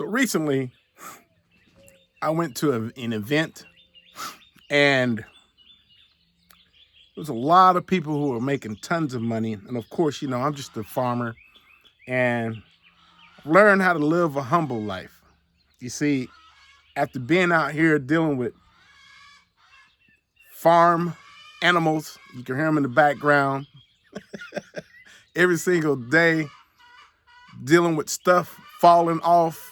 So recently, I went to an event, and there was a lot of people who were making tons of money. And of course, I'm just a farmer and learned how to live a humble life. You see, after being out here dealing with farm animals, you can hear them in the background every single day, dealing with stuff falling off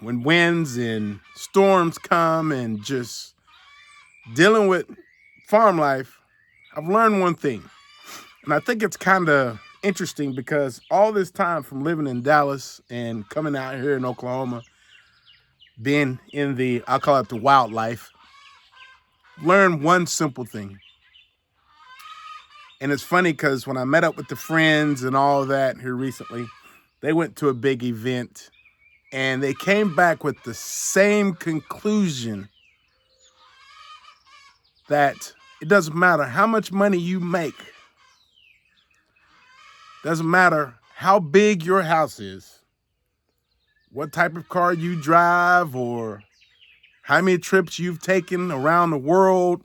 when winds and storms come, and just dealing with farm life. I've learned one thing, and I think it's kind of interesting because all this time from living in Dallas and coming out here in Oklahoma, being in I'll call it the wildlife, learned one simple thing. And it's funny because when I met up with the friends and all that here recently, they went to a big event and they came back with the same conclusion that it doesn't matter how much money you make. Doesn't matter how big your house is, what type of car you drive, or how many trips you've taken around the world.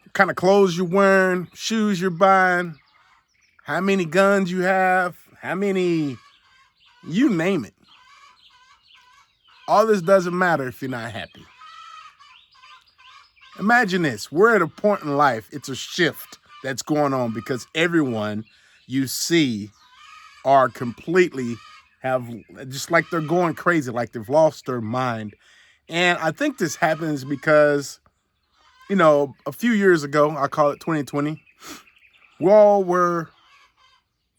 What kind of clothes you're wearing, shoes you're buying, how many guns you have, you name it. All this doesn't matter if you're not happy. Imagine this. We're at a point in life, it's a shift that's going on because everyone you see are completely just like they're going crazy, like they've lost their mind. And I think this happens because, a few years ago, I call it 2020, we all were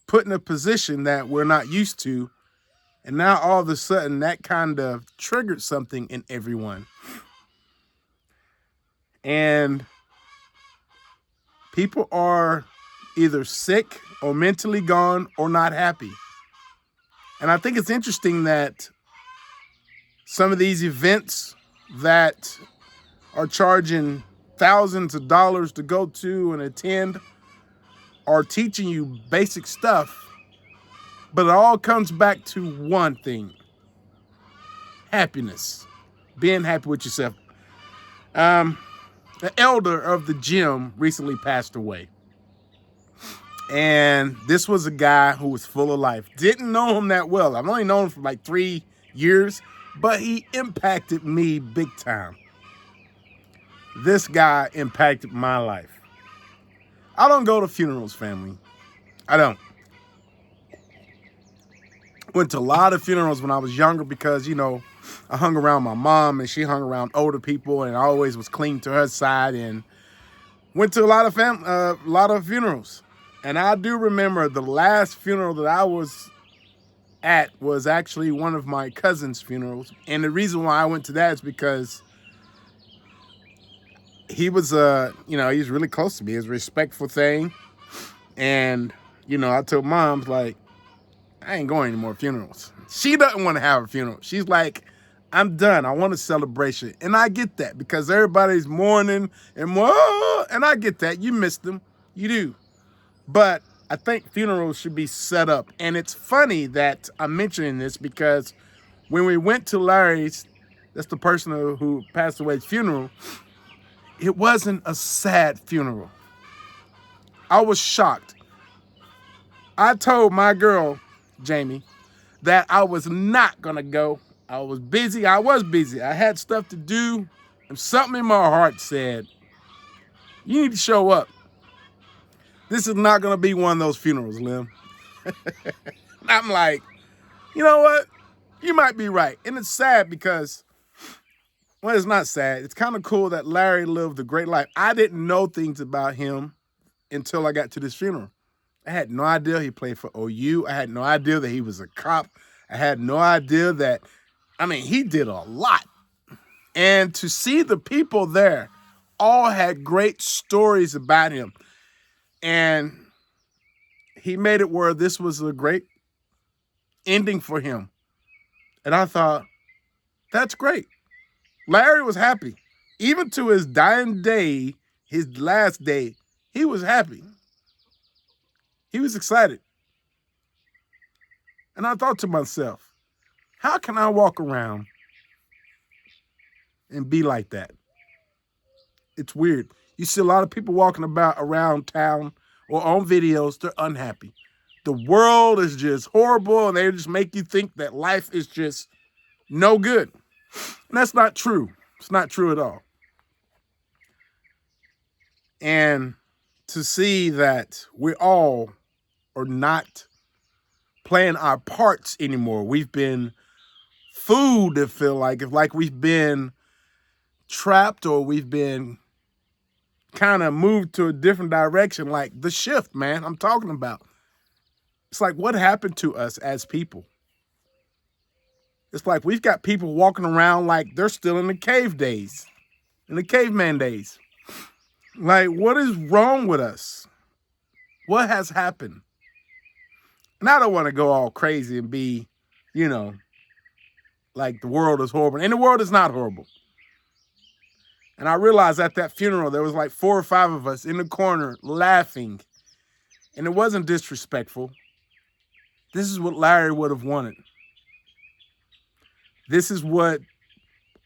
put in a position that we're not used to. And now all of a sudden that kind of triggered something in everyone. And people are either sick or mentally gone or not happy. And I think it's interesting that some of these events that are charging thousands of dollars to go to and attend are teaching you basic stuff, but it all comes back to one thing: happiness, being happy with yourself. The elder of the gym recently passed away. And this was a guy who was full of life. Didn't know him that well. I've only known him for like 3 years, but he impacted me big time. This guy impacted my life. I don't go to funerals, family. I don't. Went to a lot of funerals when I was younger because, I hung around my mom and she hung around older people, and I always was clean to her side, and went to a lot of funerals. And I do remember the last funeral that I was at was actually one of my cousin's funerals. And the reason why I went to that is because he was, he's really close to me. It's a respectful thing. And, I told Mom's like, I ain't going to any more funerals. She doesn't want to have a funeral. She's like, I'm done. I want a celebration. And I get that because everybody's mourning and I get that. You miss them. You do. But I think funerals should be set up. And it's funny that I'm mentioning this because when we went to Larry's, that's the person who passed away's funeral, it wasn't a sad funeral. I was shocked. I told my girl, Jamie, that I was not going to go. I was busy. I had stuff to do. And something in my heart said, you need to show up. This is not going to be one of those funerals, Lim. I'm like, you know what? You might be right. And it's sad because, well, it's not sad. It's kind of cool that Larry lived a great life. I didn't know things about him until I got to this funeral. I had no idea he played for OU. I had no idea that he was a cop. I had no idea that, he did a lot. And to see the people there all had great stories about him. And he made it where this was a great ending for him. And I thought, that's great. Larry was happy. Even to his dying day, his last day, he was happy. He was excited. And I thought to myself, how can I walk around and be like that? It's weird. You see a lot of people walking about around town or on videos, they're unhappy. The world is just horrible and they just make you think that life is just no good. And that's not true. It's not true at all. And to see that we all are not playing our parts anymore. We've been fooled, to feel like we've been trapped or we've been kind of moved to a different direction, like the shift, man, I'm talking about. It's like, what happened to us as people? It's like we've got people walking around like they're still in the cave days, in the caveman days. Like, what is wrong with us? What has happened? And I don't want to go all crazy and be, like the world is horrible. And the world is not horrible. And I realized at that funeral, there was like 4 or 5 of us in the corner laughing. And it wasn't disrespectful. This is what Larry would have wanted. This is what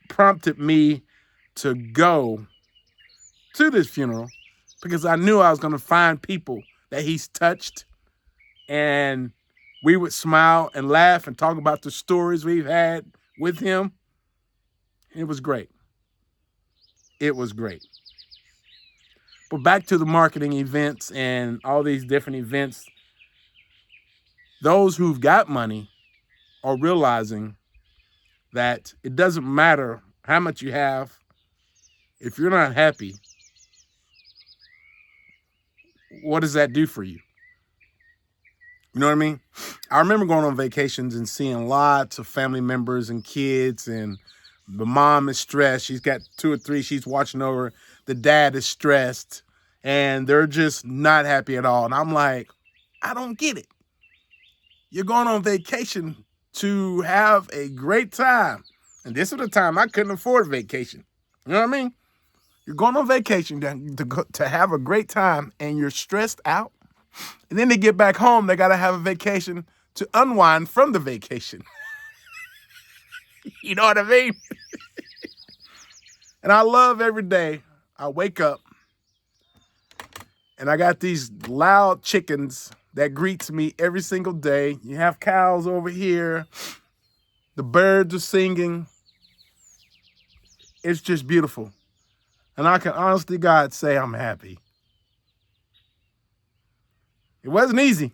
prompted me to go to this funeral, because I knew I was going to find people that he's touched, and we would smile and laugh and talk about the stories we've had with him. It was great. It was great. But back to the marketing events and all these different events, those who've got money are realizing that it doesn't matter how much you have. If you're not happy, what does that do for you? You know what I mean? I remember going on vacations and seeing lots of family members and kids, and the mom is stressed. She's got 2 or 3 she's watching over. The dad is stressed, and they're just not happy at all. And I'm like, I don't get it. You're going on vacation to have a great time. And this is the time I couldn't afford a vacation. You know what I mean? You're going on vacation to have a great time, and you're stressed out. And then they get back home, they got to have a vacation to unwind from the vacation. You know what I mean? And I love every day I wake up and I got these loud chickens that greets me every single day. You have cows over here. The birds are singing. It's just beautiful. And I can honestly, God, say I'm happy. It wasn't easy.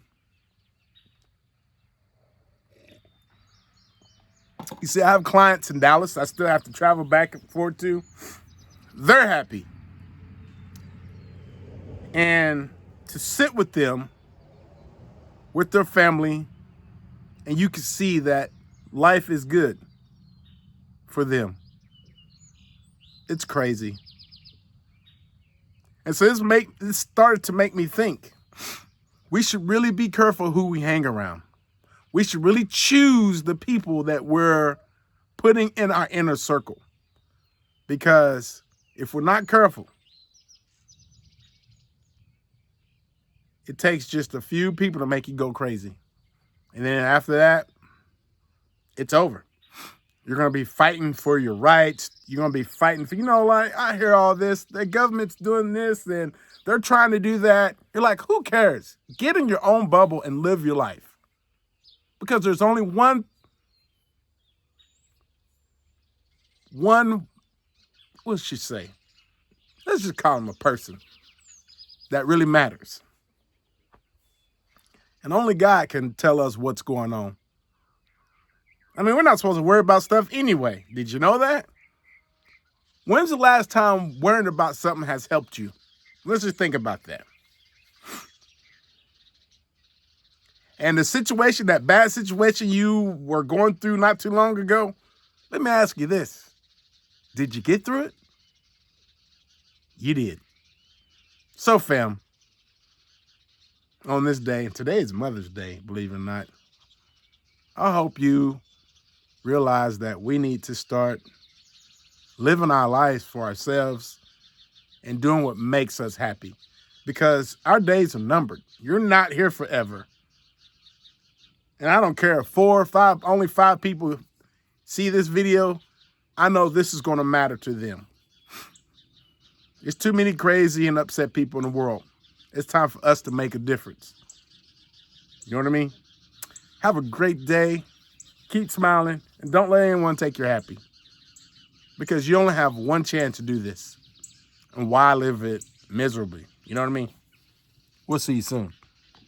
You see, I have clients in Dallas I still have to travel back and forth to. They're happy. And to sit with them, with their family, and you can see that life is good for them. It's crazy. And so this started to make me think, we should really be careful who we hang around. We should really choose the people that we're putting in our inner circle. Because if we're not careful, it takes just a few people to make you go crazy. And then after that, it's over. You're going to be fighting for your rights. You're going to be fighting for, like, I hear all this. The government's doing this and they're trying to do that. You're like, who cares? Get in your own bubble and live your life. Because there's only one, what should say? Let's just call him a person that really matters. And only God can tell us what's going on. I mean, we're not supposed to worry about stuff anyway. Did you know that? When's the last time worrying about something has helped you? Let's just think about that. And that bad situation you were going through not too long ago, let me ask you this. Did you get through it? You did. So, fam, on this day, and today is Mother's Day, believe it or not, I hope you realize that we need to start living our lives for ourselves and doing what makes us happy. because our days are numbered. You're not here forever. And I don't care if 4 or 5, only 5 people see this video. I know this is going to matter to them. There's too many crazy and upset people in the world. It's time for us to make a difference. You know what I mean? Have a great day. Keep smiling. And don't let anyone take your happy. Because you only have one chance to do this. And why live it miserably? You know what I mean? We'll see you soon.